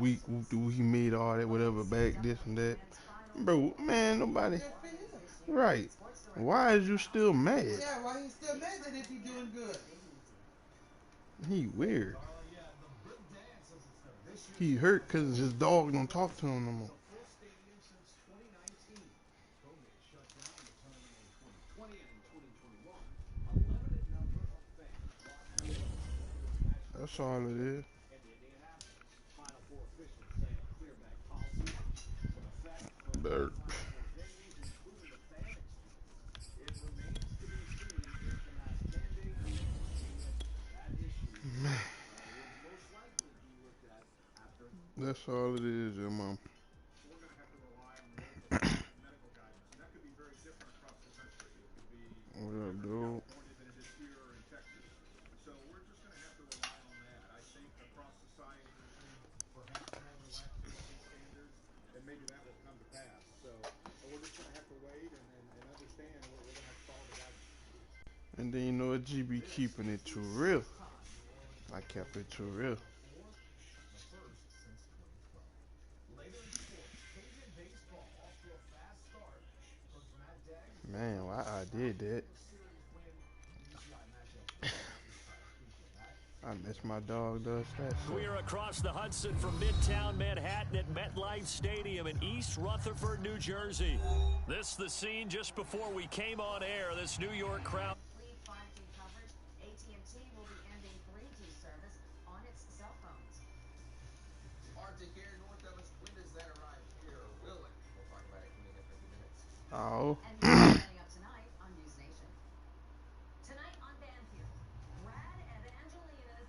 he made all that whatever back this and that. Bro, man, nobody. Right. Why is you still mad? Yeah, why he still mad that if he doing good? He weird. He hurt because his dog don't talk to him no more. That's all it is. Burp. Man. That's all it is, your mom. What up, dude? And then you know what, G be keeping it too real. I kept it too real. Man, why I did that? I miss my dog does that. We're across the Hudson from Midtown Manhattan at MetLife Stadium in East Rutherford, New Jersey. This the scene just before we came on air. This New York crowd. AT&T will be ending 3G service on its cell phones. Hard to hear north of us. When does that arrive here? Or will it? We'll talk about it in a few minutes. Oh. And coming up tonight on News Nation. Tonight on Banfield, Brad Evangelina's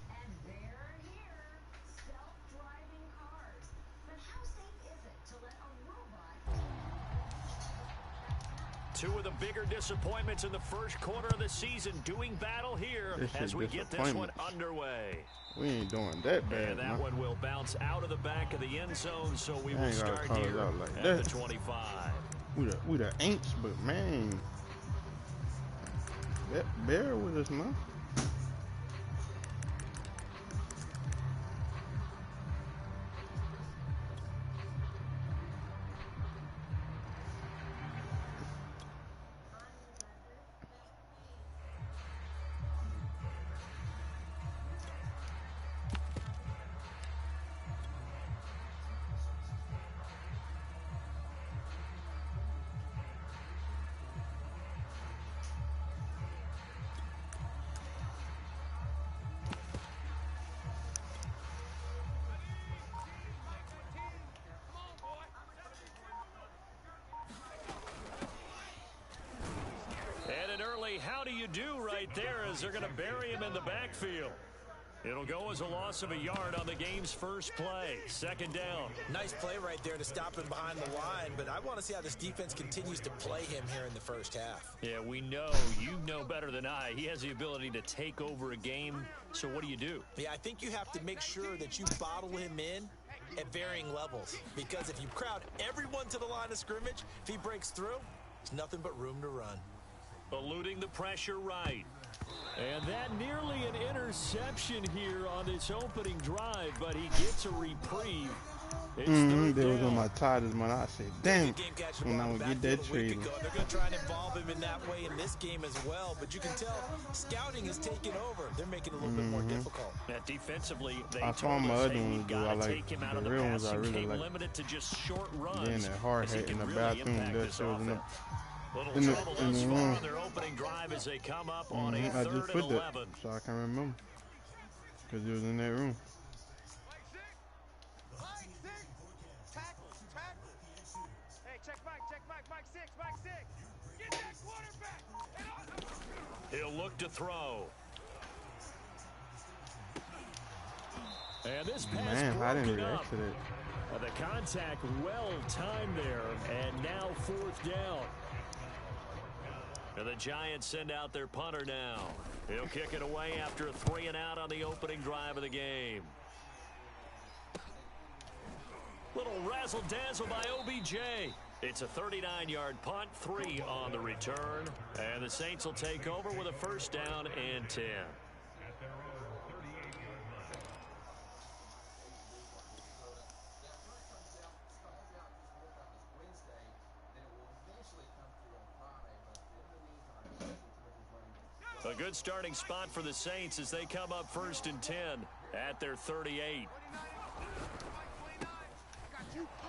and they're here, self-driving cars. But how safe is it to let a robot? Two of the bigger disappointments in the first quarter of the season doing battle here as we get this one underway. We ain't doing that bad. And that one will bounce out of the back of the end zone, so we will start here like at that. the 25. We the ain'ts, but man, that bear with us, man. How do you do right there as they're going to bury him in the backfield? It'll go as a loss of a yard on the game's first play. Second down. Nice play right there to stop him behind the line, but I want to see how this defense continues to play him here in the first half. Yeah, we know. You know better than I. He has the ability to take over a game, so what do you do? Yeah, I think you have to make sure that you bottle him in at varying levels, because if you crowd everyone to the line of scrimmage, if he breaks through, there's nothing but room to run. Eluding the pressure right. And that nearly an interception here on this opening drive, but he gets a reprieve. They was on my titles, man. I said, damn, when I would get that trade. They're going to try and involve him in that way in this game as well, but you can tell scouting is taking over. They're making it a little bit more difficult. Now, defensively, they I saw my other ones do. I like the real ones. I really like. Limited to just short runs. Then that hard hat in the bathroom. That shit was in the. Little trouble thus far on their opening drive as they come up on a I just put 3rd and 11. That, so I can remember. Because it was in that room. Hey, check Mike 6, Mike 6. Get that quarterback. He'll look to throw. And this pass I didn't broken up. react to that. The contact well timed there, and now 4th down. And the Giants send out their punter now. He'll kick it away after a 3-and-out on the opening drive of the game. Little razzle-dazzle by OBJ. It's a 39-yard punt, 3 on the return, and the Saints will take over with a first down and 10. A good starting spot for the Saints as they come up 1st and 10 at their 38.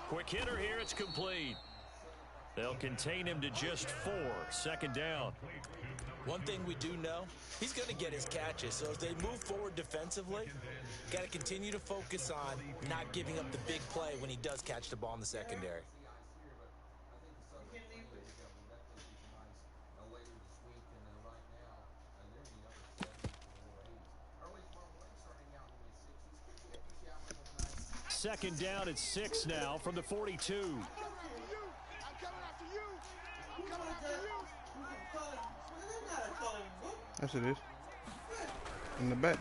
Quick hitter here, it's complete. They'll contain him to just 4, 2nd down. One thing we do know, he's going to get his catches. So as they move forward defensively, got to continue to focus on not giving up the big play when he does catch the ball in the secondary. Second down at 6 now from the 42. I'm coming after you. I'm coming after you. Yes, it is. In the back.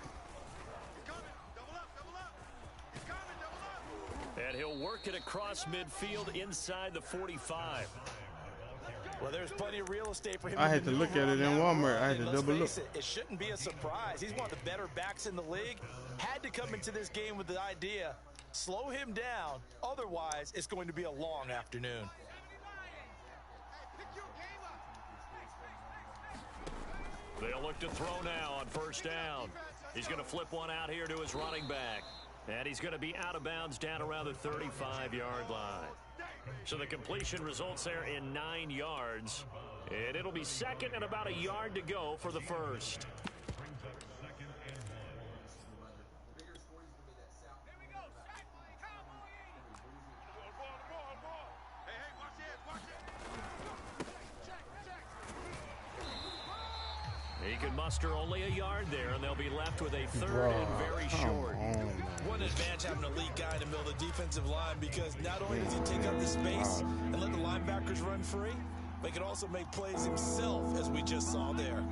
And he'll work it across midfield inside the 45. Well, there's plenty of real estate for him. I had to look at it in Walmart. I had to double look. It shouldn't be a surprise. He's one of the better backs in the league. Had to come into this game with the idea, slow him down. Otherwise, it's going to be a long afternoon. They'll look to throw now on 1st down. He's going to flip one out here to his running back. And he's going to be out of bounds down around the 35-yard line. So the completion results there in 9 yards. And it'll be 2nd and about a yard to go for the 1st. He can muster only a yard there, and they'll be left with a 3rd and very short. What an advantage having a lead guy in the middle of the defensive line, because not only does he take up the space and let the linebackers run free, but he can also make plays himself, as we just saw there.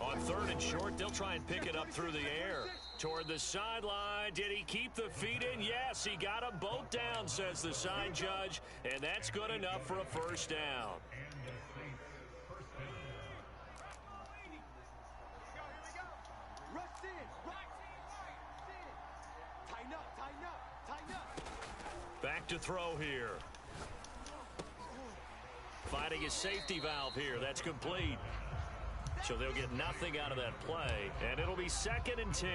On 3rd and short, they'll try and pick it up through the air. Toward the sideline. Did he keep the feet in? Yes, he got them both down, says the side judge, and that's good enough for a 1st down. Back to throw here. Finding his safety valve here. That's complete. So they'll get nothing out of that play, and it'll be 2nd and 10.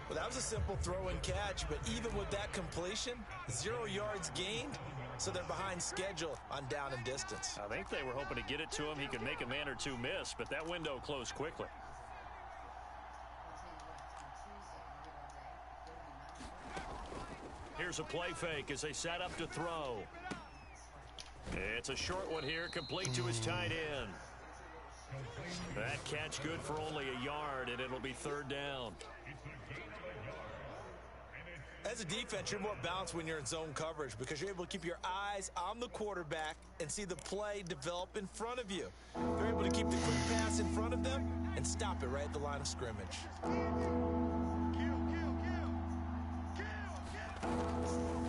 Well, that was a simple throw and catch, but even with that completion, 0 yards gained, so they're behind schedule on down and distance. I think they were hoping to get it to him. He could make a man or two miss, but that window closed quickly. Here's a play fake as they set up to throw. It's a short one here, complete to his tight end. That catch good for only a yard, and it'll be 3rd down. As a defense, you're more balanced when you're in zone coverage because you're able to keep your eyes on the quarterback and see the play develop in front of you. You're able to keep the quick pass in front of them and stop it right at the line of scrimmage.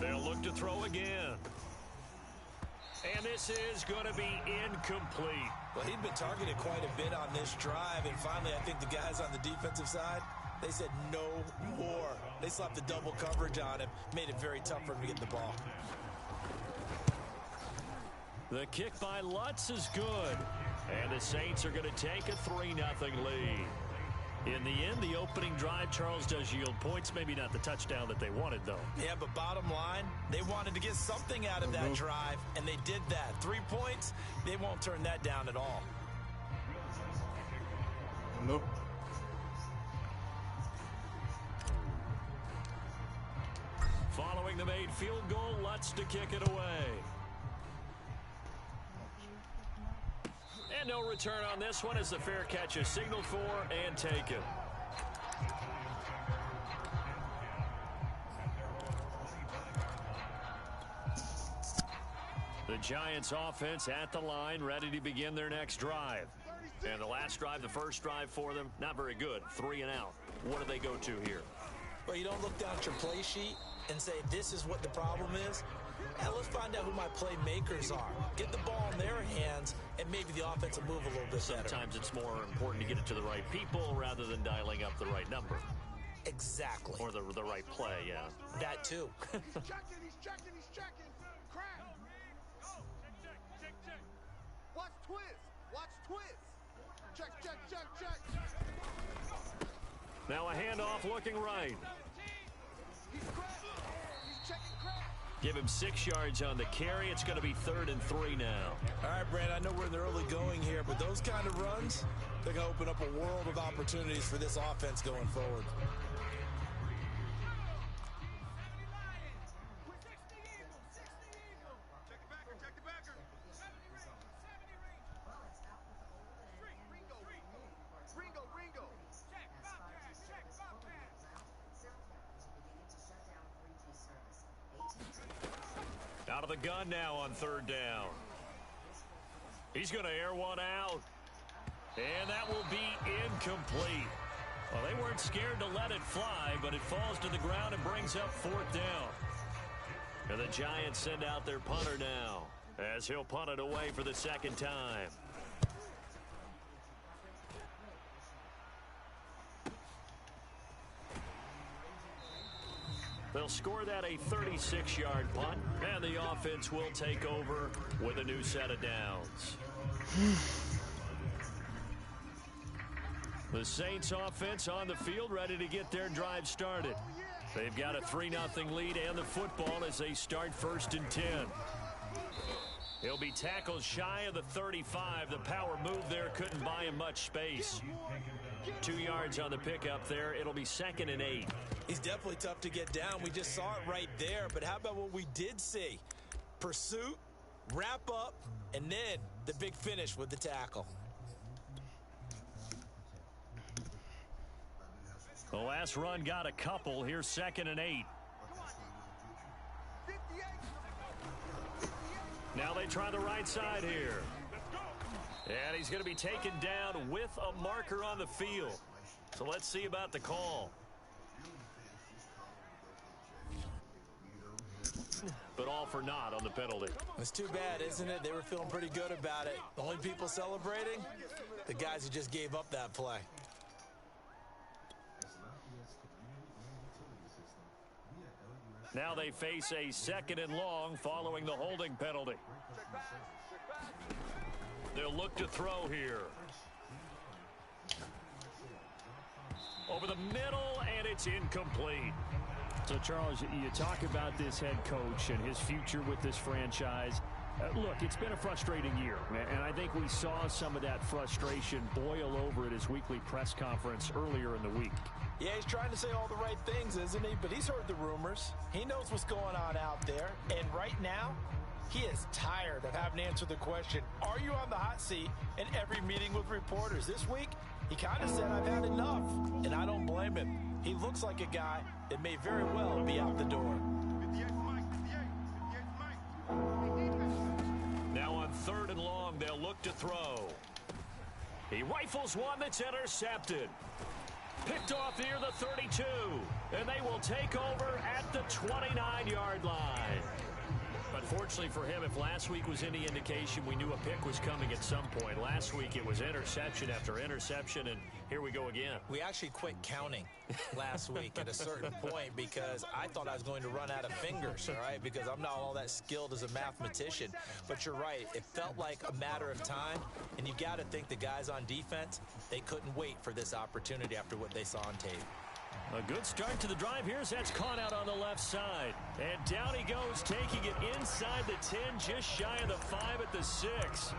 They'll look to throw again. And this is going to be incomplete. Well, he'd been targeted quite a bit on this drive, and finally I think the guys on the defensive side, they said no more. They slapped the double coverage on him, made it very tough for him to get the ball. The kick by Lutz is good. And the Saints are going to take a 3-0 lead. In the end, the opening drive, Charles, does yield points. Maybe not the touchdown that they wanted, though. Yeah, but bottom line, they wanted to get something out of that drive, and they did that. 3 points, they won't turn that down at all. Nope. Following the made field goal, Lutz to kick it away. And no return on this one as the fair catch is signaled for and taken. The Giants offense at the line, ready to begin their next drive. And the last drive, the first drive for them, not very good. 3 and out. What do they go to here? Well, you don't look down at your play sheet and say this is what the problem is. And let's find out who my playmakers are. Get the ball in their hands, and maybe the offense will move a little bit better. Sometimes it's more important to get it to the right people rather than dialing up the right number. Exactly. Or the right play, yeah. That too. He's checking. Crap. Check. Watch twist. Check. Now a handoff looking right. He's checking crap. Give him 6 yards on the carry. It's going to be 3rd and 3 now. All right, Brandon, I know we're in the early going here, but those kind of runs, they're going to open up a world of opportunities for this offense going forward. Check the backer. Ringo. Check, Bobcat. Out of the gun now on 3rd down. He's going to air one out. And that will be incomplete. Well, they weren't scared to let it fly, but it falls to the ground and brings up 4th down. And the Giants send out their punter now, as he'll punt it away for the 2nd time. They'll score that a 36-yard punt, and the offense will take over with a new set of downs. The Saints offense on the field ready to get their drive started. They've got a 3-0 lead and the football as they start 1st and 10. He'll be tackled shy of the 35. The power move there couldn't buy him much space. 2 yards on the pickup there. It'll be 2nd and 8. He's definitely tough to get down. We just saw it right there. But how about what we did see? Pursuit, wrap up, and then the big finish with the tackle. The last run got a couple. Here's 2nd and 8. Now they try the right side here. And he's going to be taken down with a marker on the field. So let's see about the call. But all for naught on the penalty. It's too bad, isn't it? They were feeling pretty good about it. The only people celebrating, the guys who just gave up that play. Now they face a 2nd and long following the holding penalty. They'll look to throw here. Over the middle, and it's incomplete. So, Charles, you talk about this head coach and his future with this franchise. Look, it's been a frustrating year, and I think we saw some of that frustration boil over at his weekly press conference earlier in the week. Yeah, he's trying to say all the right things, isn't he? But he's heard the rumors. He knows what's going on out there. And right now, he is tired of having to answer the question, are you on the hot seat, in every meeting with reporters. This week, he kind of said, I've had enough. And I don't blame him. He looks like a guy that may very well be out the door. Now on 3rd and long, they'll look to throw. He rifles one that's intercepted. Picked off near the 32, and they will take over at the 29-yard line. Unfortunately for him, if last week was any indication, we knew a pick was coming at some point. Last week it was interception after interception, and here we go again. We actually quit counting last week at a certain point because I thought I was going to run out of fingers, all right, because I'm not all that skilled as a mathematician. But you're right. It felt like a matter of time, and you got to think the guys on defense, they couldn't wait for this opportunity after what they saw on tape. A good start to the drive. Here's that's caught out on the left side. And down he goes, taking it inside the 10, just shy of the 5 at the 6.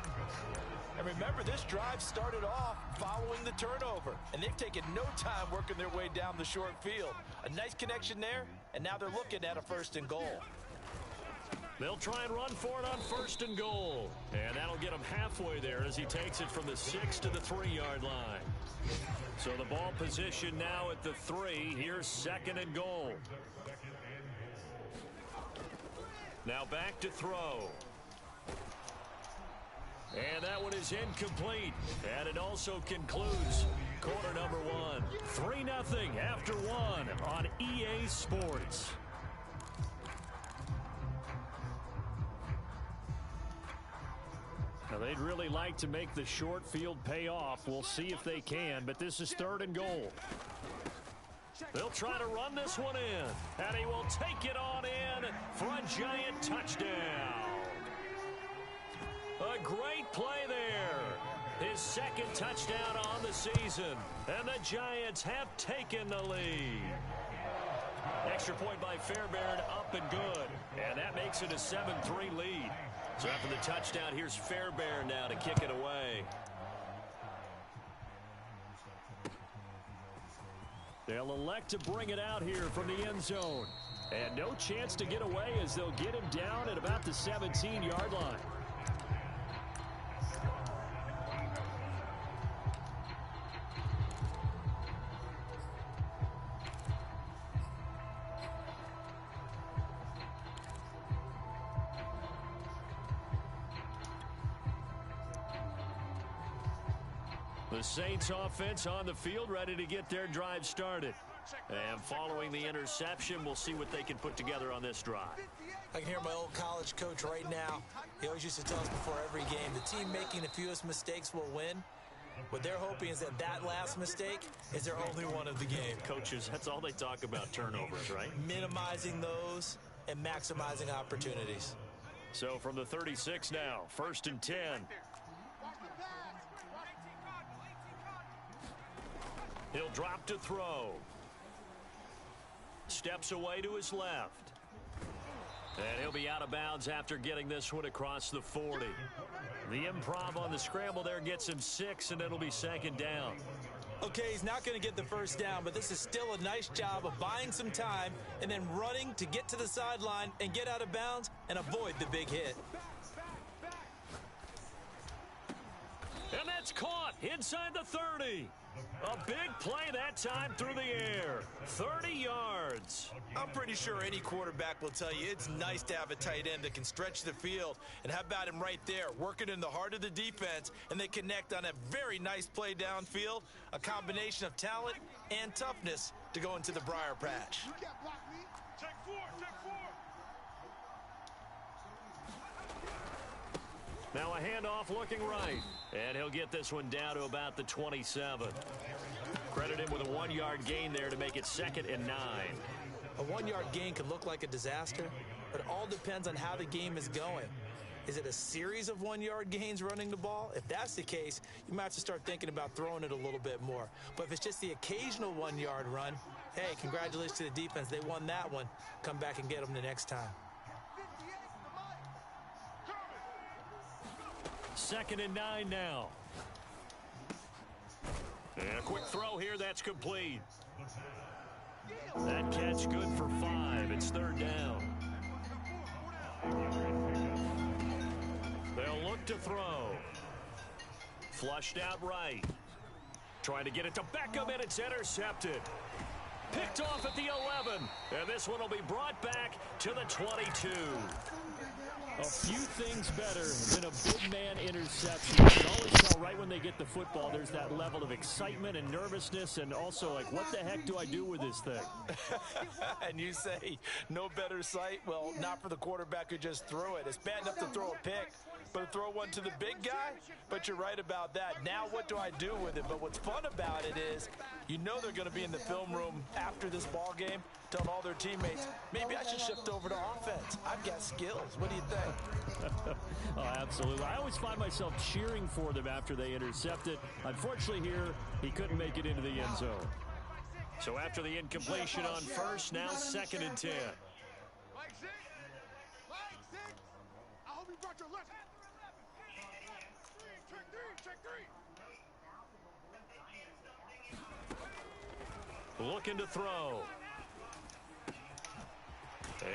And remember, this drive started off following the turnover. And they've taken no time working their way down the short field. A nice connection there, and now they're looking at a 1st and goal. They'll try and run for it on 1st and goal. And that'll get him halfway there as he takes it from the 6 to the 3-yard line. So the ball position now at the 3. Here's 2nd and goal. Now back to throw. And that one is incomplete. And it also concludes quarter number 1. 3-0 after 1 on EA Sports. They'd really like to make the short field pay off. We'll see if they can, but this is 3rd and goal. They'll try to run this one in, and he will take it on in for a Giant touchdown. A great play there. His 2nd touchdown on the season, and the Giants have taken the lead. Extra point by Fairbairn, up and good, and that makes it a 7-3 lead. So after the touchdown, here's Fairbairn now to kick it away. They'll elect to bring it out here from the end zone. And no chance to get away as they'll get him down at about the 17-yard line. The Saints offense on the field, ready to get their drive started. And following the interception, we'll see what they can put together on this drive. I can hear my old college coach right now. He always used to tell us before every game, the team making the fewest mistakes will win. What they're hoping is that last mistake is their only one of the game. Coaches, that's all they talk about, turnovers, right? Minimizing those and maximizing opportunities. So from the 36 now, 1st and 10. He'll drop to throw. Steps away to his left. And he'll be out of bounds after getting this one across the 40. The improv on the scramble there gets him 6, and it'll be 2nd down. Okay, he's not going to get the first down, but this is still a nice job of buying some time and then running to get to the sideline and get out of bounds and avoid the big hit. And that's caught inside the 30. A big play that time through the air. 30 yards. I'm pretty sure any quarterback will tell you it's nice to have a tight end that can stretch the field. And how about him right there, working in the heart of the defense, and they connect on a very nice play downfield. A combination of talent and toughness to go into the briar patch. You can't block me. Check 4, check 4. Now a handoff looking right. And he'll get this one down to about the 27. Credit him with a 1-yard gain there to make it 2nd and 9. A 1-yard gain could look like a disaster, but it all depends on how the game is going. Is it a series of 1-yard gains running the ball? If that's the case, you might have to start thinking about throwing it a little bit more. But if it's just the occasional 1-yard run, hey, congratulations to the defense. They won that one. Come back and get them the next time. 2nd and 9 now. And a quick throw here, that's complete. That catch good for 5. It's 3rd down. They'll look to throw. Flushed out right. Trying to get it to Beckham, and it's intercepted. Picked off at the 11. And this one will be brought back to the 22. A few things better than a big man interception. You can always tell right when they get the football, there's that level of excitement and nervousness, and also like, what the heck do I do with this thing? And you say, no better sight? Well, not for the quarterback who just threw it. It's bad enough to throw a pick, but to throw one to the big guy? But you're right about that. Now what do I do with it? But what's fun about it is, you know they're going to be in the film room after this ball game, telling all their teammates, maybe I should shift over to offense. I've got skills. What do you think? Oh, absolutely. I always find myself cheering for them after they intercept it. Unfortunately here, he couldn't make it into the end zone. So after the incompletion on first, now 2nd and 10. Mike 6. Mike 6. I hope you brought your lunch. Check 3. Check 3. Looking to throw.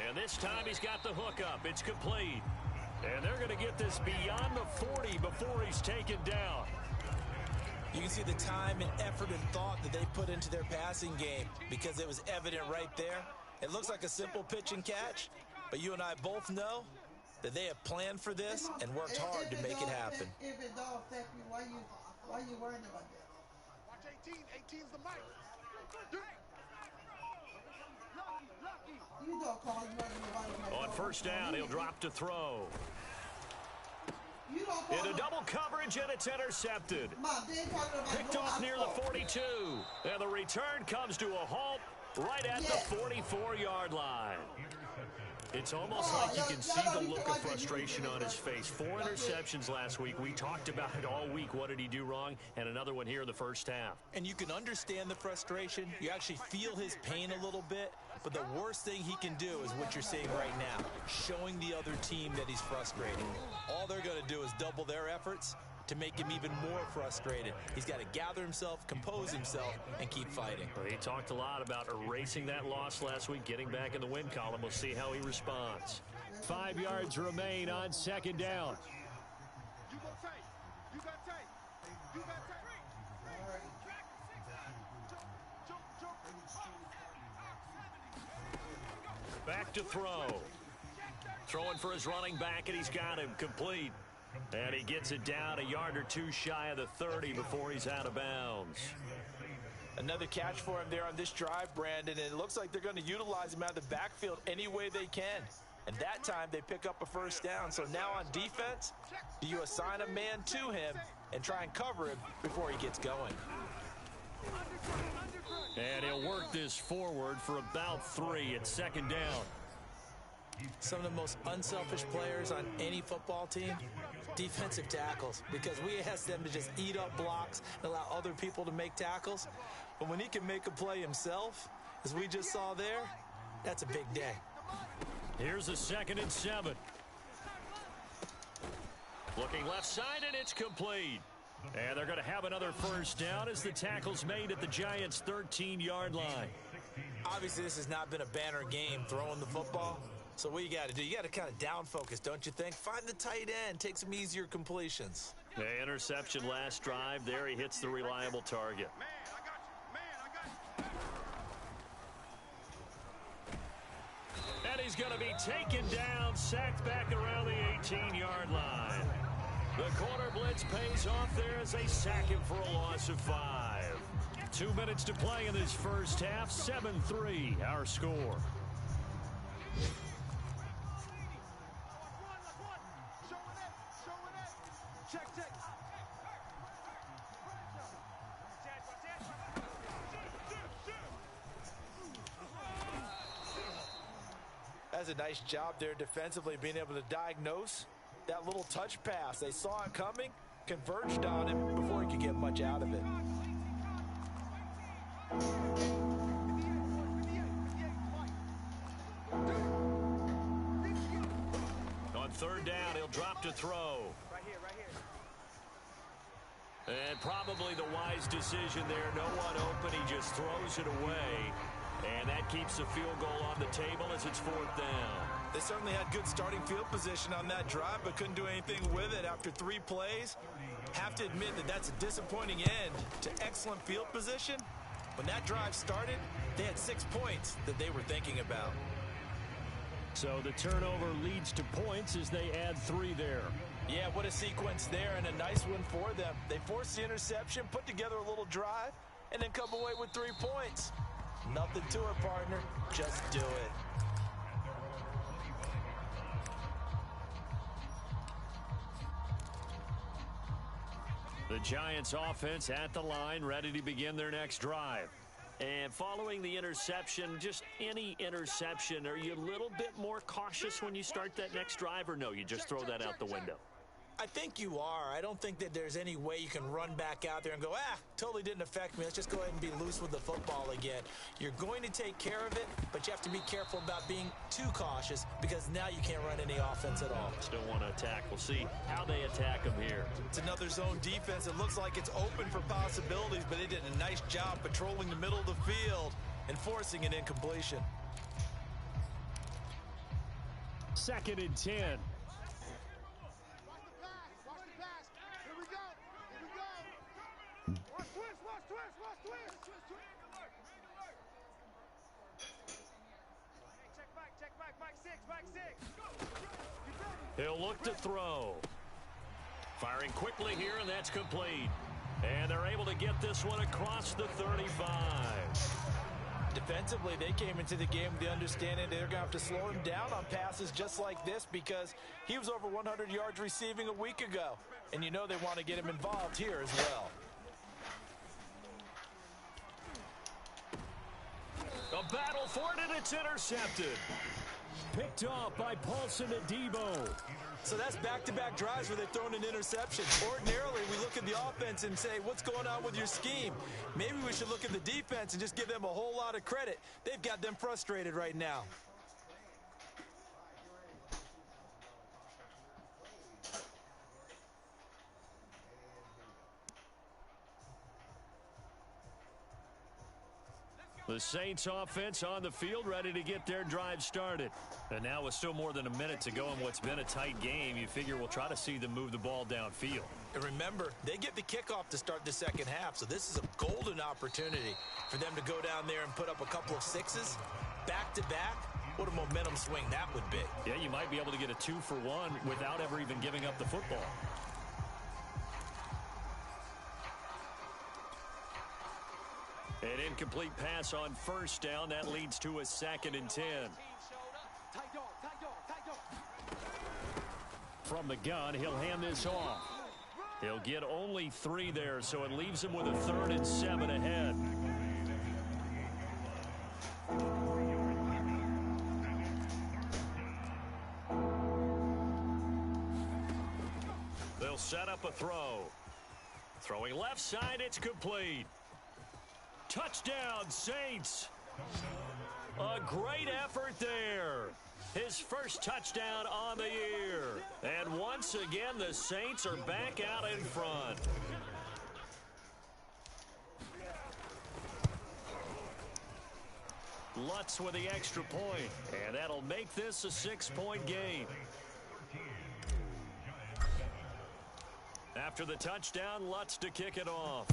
And this time he's got the hook up. It's complete. And they're going to get this beyond the 40 before he's taken down. You can see the time and effort and thought that they put into their passing game because it was evident right there. It looks like a simple pitch and catch, but you and I both know that they have planned for this and worked hard to make it happen. If it don't affect you, why you worrying about that? Watch 18. 18's the mic. You don't call him running. On first down, he'll drop to throw. You Into double coverage, and it's intercepted. Picked off near the 42. And the return comes to a halt right at the 44-yard line. It's almost like you can see the look of frustration on his face. 4 interceptions last week. We talked about it all week. What did he do wrong? And another one here in the first half. And you can understand the frustration. You actually feel his pain a little bit. But the worst thing he can do is what you're seeing right now, showing the other team that he's frustrated. All they're going to do is double their efforts to make him even more frustrated. He's got to gather himself, compose himself, and keep fighting. Well, he talked a lot about erasing that loss last week, getting back in the win column. We'll see how he responds. 5 yards remain on second down. You go tight. You got tight. You got tight. Back to throw. Throwing for his running back, and he's got him complete. And he gets it down a yard or two shy of the 30 before he's out of bounds. Another catch for him there on this drive, Brandon, and it looks like they're going to utilize him out of the backfield any way they can. And that time they pick up a first down. So now on defense, do you assign a man to him and try and cover him before he gets going? And he'll work this forward for about 3. It's second down. Some of the most unselfish players on any football team, defensive tackles, because we ask them to just eat up blocks and allow other people to make tackles. But when he can make a play himself, as we just saw there, that's a big day. Here's a 2nd and 7. Looking left side, and it's complete. And they're going to have another first down as the tackle's made at the Giants' 13-yard line. Obviously, this has not been a banner game throwing the football. So what you got to do, you got to kind of down focus, don't you think? Find the tight end, take some easier completions. The interception last drive. There he hits the reliable target. Man, I got you. Man, I got you. And he's going to be taken down, sacked back around the 18-yard line. The corner blitz pays off there as they sack him for a loss of 5. 2 minutes to play in this first half. 7-3, our score. That's a nice job there defensively, being able to diagnose that little touch pass. They saw it coming, converged on him before he could get much out of it. On 3rd down, he'll drop to throw. Right here. And probably the wise decision there. No one open. He just throws it away. And that keeps the field goal on the table as it's 4th down. They certainly had good starting field position on that drive, but couldn't do anything with it after 3 plays. Have to admit that that's a disappointing end to excellent field position. When that drive started, they had 6 points that they were thinking about. So the turnover leads to points as they add 3 there. Yeah, what a sequence there, and a nice one for them. They forced the interception, put together a little drive, and then come away with 3 points. Nothing to it, partner. Just do it. The Giants offense at the line, ready to begin their next drive. And following the interception, just any interception, are you a little bit more cautious when you start that next drive, or no, you just throw that out the window? I think you are. I don't think that there's any way you can run back out there and go, totally didn't affect me. Let's just go ahead and be loose with the football again. You're going to take care of it, but you have to be careful about being too cautious because now you can't run any offense at all. Still want to attack. We'll see how they attack him here. It's another zone defense. It looks like it's open for possibilities, but they did a nice job patrolling the middle of the field and forcing an incompletion. 2nd and 10. He'll look to throw. Firing quickly here, and that's complete. And they're able to get this one across the 35. defensively, they came into the game with the understanding they're going to have to slow him down on passes just like this because he was over 100 yards receiving a week ago. And you know they want to get him involved here as well. A battle for it, and it's intercepted. Picked off by Paulson Adebo. So that's back-to-back drives where they've thrown an interception. Ordinarily, we look at the offense and say, what's going on with your scheme? Maybe we should look at the defense and just give them a whole lot of credit. They've got them frustrated right now. The Saints offense on the field, ready to get their drive started. And now with still more than a minute to go in what's been a tight game, you figure we'll try to see them move the ball downfield. And remember, they get the kickoff to start the second half, so this is a golden opportunity for them to go down there and put up a couple of sixes back-to-back. What a momentum swing that would be. Yeah, you might be able to get a 2-for-1 without ever even giving up the football. An incomplete pass on first down. That leads to a 2nd and 10. From the gun, he'll hand this off. He'll get only 3 there, so it leaves him with a 3rd and 7 ahead. They'll set up a throw. Throwing left side, it's complete. Touchdown, Saints. A great effort there. His first touchdown on the year. And once again, the Saints are back out in front. Lutz with the extra point, and that'll make this a 6-point game. After the touchdown, Lutz to kick it off.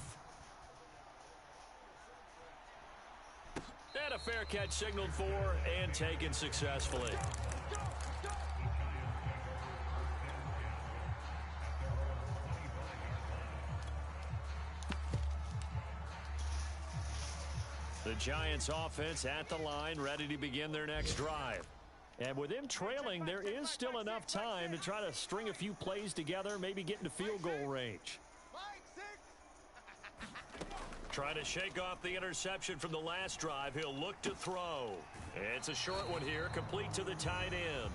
And a fair catch signaled for and taken successfully. The Giants offense at the line, ready to begin their next drive. And with them trailing, there is still enough time to try to string a few plays together, maybe get into field goal range. Trying to shake off the interception from the last drive. He'll look to throw. It's a short one here, complete to the tight end.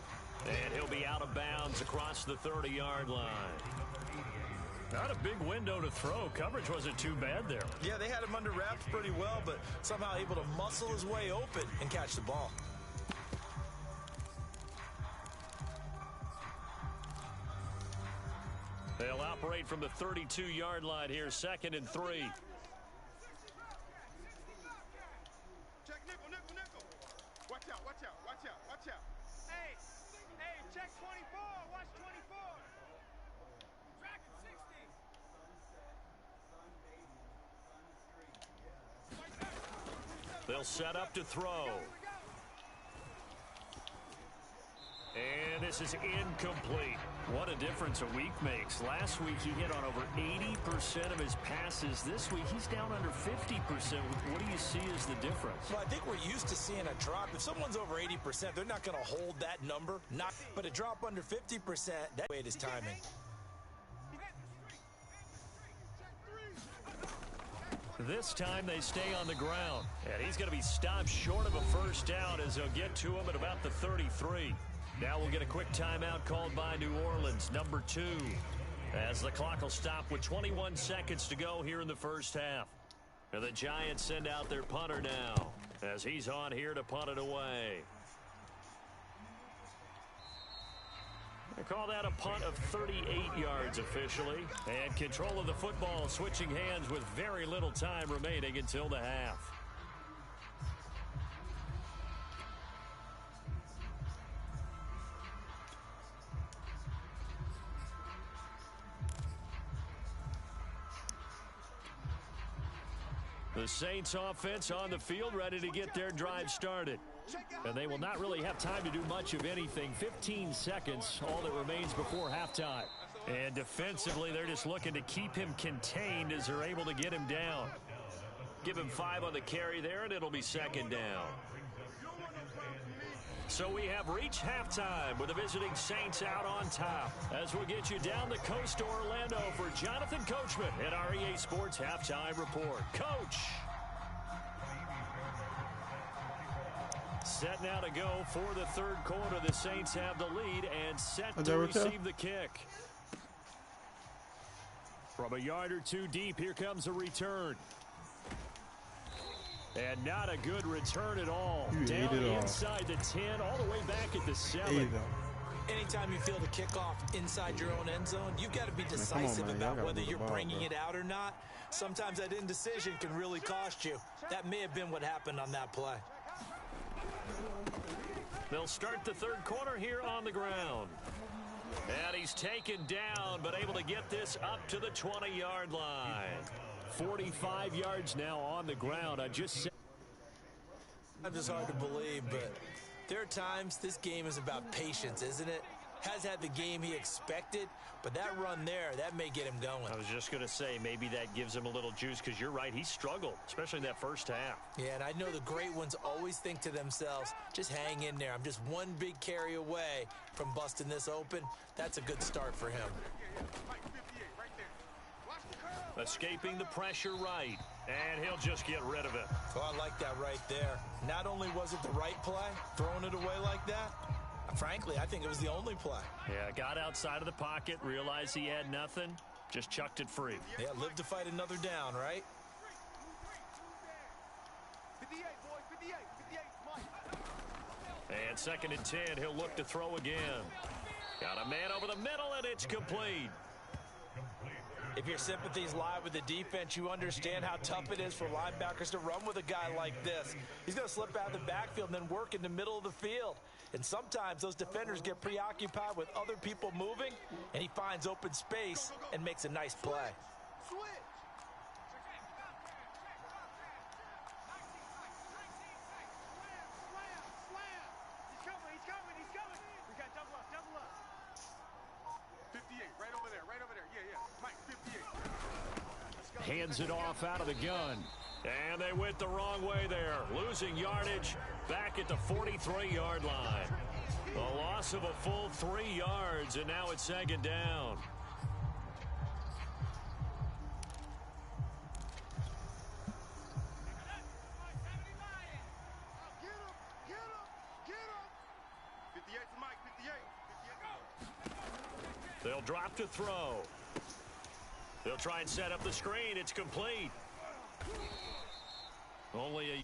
And he'll be out of bounds across the 30-yard line. Not a big window to throw. Coverage wasn't too bad there. Yeah, they had him under wraps pretty well, but somehow able to muscle his way open and catch the ball. They'll operate from the 32-yard line here, 2nd and 3. Check nickel, nickel, nickel. Watch out, watch out, watch out, watch out. Hey, check 24, watch 24. Track 60. They'll set up to throw. And this is incomplete. What a difference a week makes. Last week he hit on over 80% of his passes. This week he's down under 50%. What do you see as the difference? Well, I think we're used to seeing a drop. If someone's over 80%, they're not going to hold that number. But a drop under 50%, that way it is timing. This time they stay on the ground. And he's going to be stopped short of a first down as they'll get to him at about the 33. Now we'll get a quick timeout called by New Orleans, number 2. As the clock will stop with 21 seconds to go here in the first half. And the Giants send out their punter now as he's on here to punt it away. They call that a punt of 38 yards officially. And control of the football switching hands with very little time remaining until the half. The Saints offense on the field ready to get their drive started. And they will not really have time to do much of anything. 15 seconds, all that remains before halftime. And defensively, they're just looking to keep him contained as they're able to get him down. Give him 5 on the carry there, and it'll be second down. So we have reached halftime with the visiting Saints out on top. As we'll get you down the coast to Orlando for Jonathan Coachman at our EA Sports Halftime Report. Coach! Set now to go for the third quarter. The Saints have the lead and set to receive the kick. From a yard or two deep, here comes a return. And not a good return at all. Down inside the 10, all the way back at the 7. Anytime you feel the kickoff inside your own end zone, you've got to be decisive about whether you're bringing it out or not. Sometimes that indecision can really cost you. That may have been what happened on that play. They'll start the third quarter here on the ground. And he's taken down, but able to get this up to the 20-yard line. 45 yards now on the ground. I'm just hard to believe, but there are times this game is about patience, isn't it? Has had the game he expected, but that run there, that may get him going. I was just going to say, maybe that gives him a little juice, because you're right, he struggled, especially in that first half. Yeah, and I know the great ones always think to themselves, just hang in there. I'm just one big carry away from busting this open. That's a good start for him. Escaping the pressure right, and he'll just get rid of it. Oh, I like that right there. Not only was it the right play, throwing it away like that, frankly, I think it was the only play. Yeah, got outside of the pocket, realized he had nothing, just chucked it free. Yeah, live to fight another down, right? 58, boys, 58, And 2nd and 10, he'll look to throw again. Got a man over the middle, and it's complete. If your sympathies lie with the defense, you understand how tough it is for linebackers to run with a guy like this. He's going to slip out of the backfield and then work in the middle of the field. And sometimes those defenders get preoccupied with other people moving, and he finds open space and makes a nice play. Hands it off out of the gun. And they went the wrong way there. Losing yardage back at the 43-yard line. A loss of a full 3 yards, and now it's 2nd down. They'll drop to throw. They'll try and set up the screen. It's complete. Only a